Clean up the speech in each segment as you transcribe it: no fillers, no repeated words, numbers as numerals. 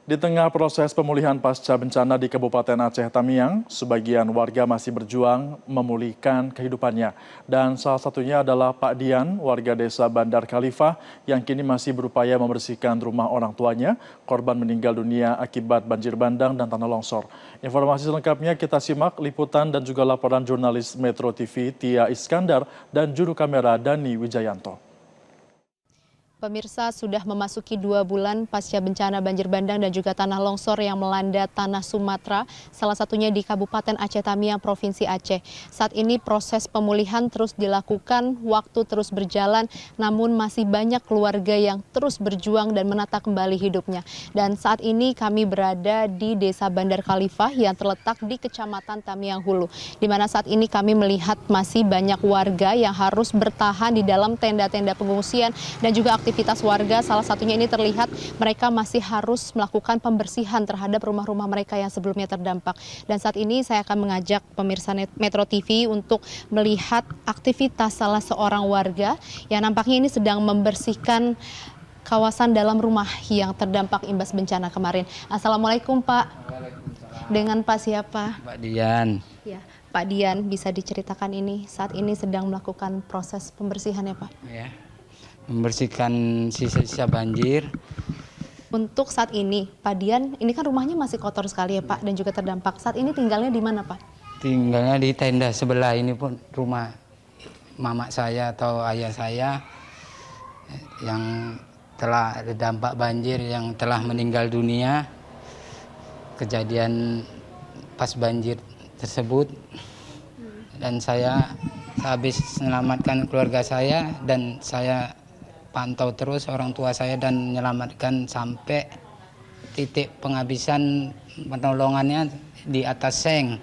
Di tengah proses pemulihan pasca bencana di Kabupaten Aceh Tamiang, sebagian warga masih berjuang memulihkan kehidupannya. Dan salah satunya adalah Pak Dian, warga desa Bandar Khalifah, yang kini masih berupaya membersihkan rumah orang tuanya, korban meninggal dunia akibat banjir bandang dan tanah longsor. Informasi selengkapnya kita simak liputan dan juga laporan jurnalis Metro TV Tia Iskandar dan juru kamera Dani Wijayanto. Pemirsa, sudah memasuki 2 bulan pasca bencana banjir bandang dan juga tanah longsor yang melanda tanah Sumatera, salah satunya di Kabupaten Aceh Tamiang, Provinsi Aceh. Saat ini proses pemulihan terus dilakukan, waktu terus berjalan, namun masih banyak keluarga yang terus berjuang dan menata kembali hidupnya. Dan saat ini kami berada di Desa Bandar Khalifah yang terletak di Kecamatan Tamiang Hulu, di mana saat ini kami melihat masih banyak warga yang harus bertahan di dalam tenda-tenda pengungsian dan juga aktivitas warga. Salah satunya ini terlihat mereka masih harus melakukan pembersihan terhadap rumah-rumah mereka yang sebelumnya terdampak. Dan saat ini saya akan mengajak pemirsa Metro TV untuk melihat aktivitas salah seorang warga yang nampaknya ini sedang membersihkan kawasan dalam rumah yang terdampak imbas bencana kemarin. Assalamualaikum Pak. Dengan Pak siapa? Pak Dian. Ya, Pak Dian, bisa diceritakan ini saat ini sedang melakukan proses pembersihan ya Pak? Ya. Membersihkan sisa-sisa banjir. Untuk saat ini, Pak Dian, ini kan rumahnya masih kotor sekali ya Pak dan juga terdampak. Saat ini tinggalnya di mana Pak? Tinggalnya di tenda sebelah ini pun rumah mama saya atau ayah saya yang telah terdampak banjir, yang telah meninggal dunia kejadian pas banjir tersebut. Dan saya habis menyelamatkan keluarga saya dan saya pantau terus orang tua saya dan menyelamatkan sampai titik penghabisan penolongannya di atas seng.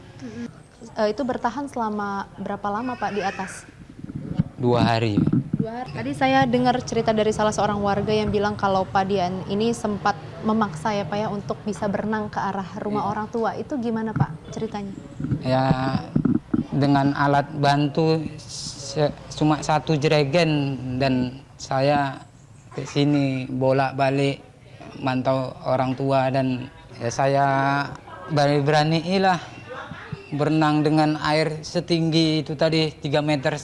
Itu bertahan selama berapa lama Pak di atas? 2 hari. 2 hari. Tadi saya dengar cerita dari salah seorang warga yang bilang kalau Pak Dian ini sempat memaksa ya Pak ya untuk bisa berenang ke arah rumah orang tua. Itu gimana Pak ceritanya? Ya dengan alat bantu cuma 1 jerigen dan saya ke sini bolak-balik mantau orang tua dan ya saya berani-beranilah berenang dengan air setinggi itu tadi 3,5 meter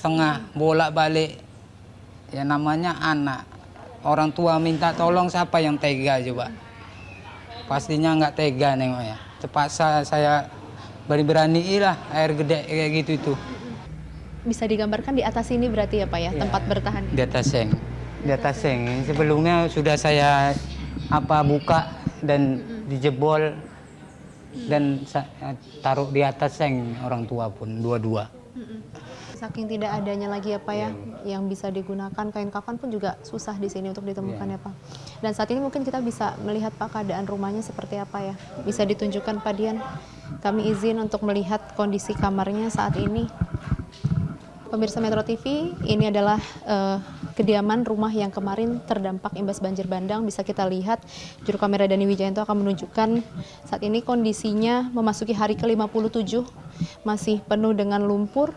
bolak-balik. Ya namanya anak, orang tua minta tolong siapa yang tega coba? Pastinya nggak tega nengoknya. Terpaksa saya berani-beranilah air gede kayak gitu itu. Bisa digambarkan di atas ini berarti ya Pak ya, tempat bertahan? Di atas seng. Di atas seng. Sebelumnya sudah saya buka dan dijebol dan taruh di atas seng orang tua pun dua-dua. Saking tidak adanya lagi ya Pak ya yang bisa digunakan, kain kafan pun juga susah di sini untuk ditemukan ya Pak. Dan saat ini mungkin kita bisa melihat Pak keadaan rumahnya seperti apa ya. Bisa ditunjukkan Pak Dian. Kami izin untuk melihat kondisi kamarnya saat ini. Pemirsa Metro TV, ini adalah kediaman rumah yang kemarin terdampak imbas banjir bandang. Bisa kita lihat, juru kamera Dani Wijayanto akan menunjukkan saat ini kondisinya memasuki hari ke-57, masih penuh dengan lumpur.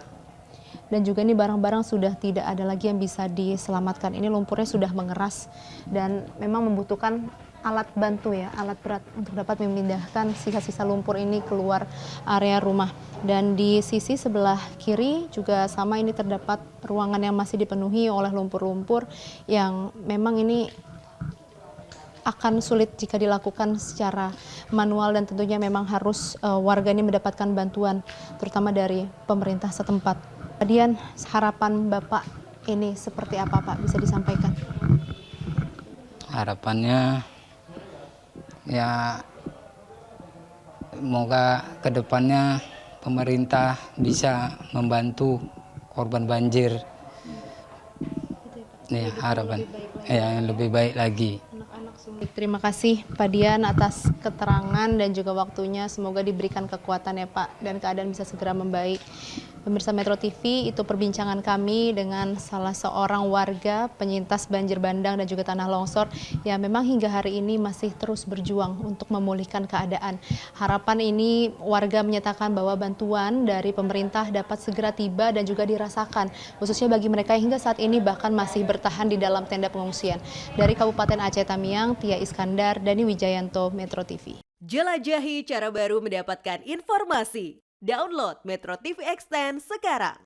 Dan juga ini barang-barang sudah tidak ada lagi yang bisa diselamatkan. Ini lumpurnya sudah mengeras dan memang membutuhkan alat bantu ya, alat berat untuk dapat memindahkan sisa-sisa lumpur ini keluar area rumah. Dan di sisi sebelah kiri juga sama, ini terdapat ruangan yang masih dipenuhi oleh lumpur-lumpur yang memang ini akan sulit jika dilakukan secara manual dan tentunya memang harus warga ini mendapatkan bantuan terutama dari pemerintah setempat. Kemudian harapan Bapak ini seperti apa Pak, bisa disampaikan? Harapannya ya semoga kedepannya pemerintah bisa membantu korban banjir. Nih harapan yang lebih baik lagi. Terima kasih Pak Dian atas keterangan dan juga waktunya. Semoga diberikan kekuatan ya Pak dan keadaan bisa segera membaik. Pemirsa Metro TV, itu perbincangan kami dengan salah seorang warga penyintas banjir bandang dan juga tanah longsor yang memang hingga hari ini masih terus berjuang untuk memulihkan keadaan. Harapan ini warga menyatakan bahwa bantuan dari pemerintah dapat segera tiba dan juga dirasakan, khususnya bagi mereka yang hingga saat ini bahkan masih bertahan di dalam tenda pengungsian. Dari Kabupaten Aceh Tamiang, Tia Iskandar, Dani Wijayanto, Metro TV. Jelajahi cara baru mendapatkan informasi. Download Metro TV Extend sekarang.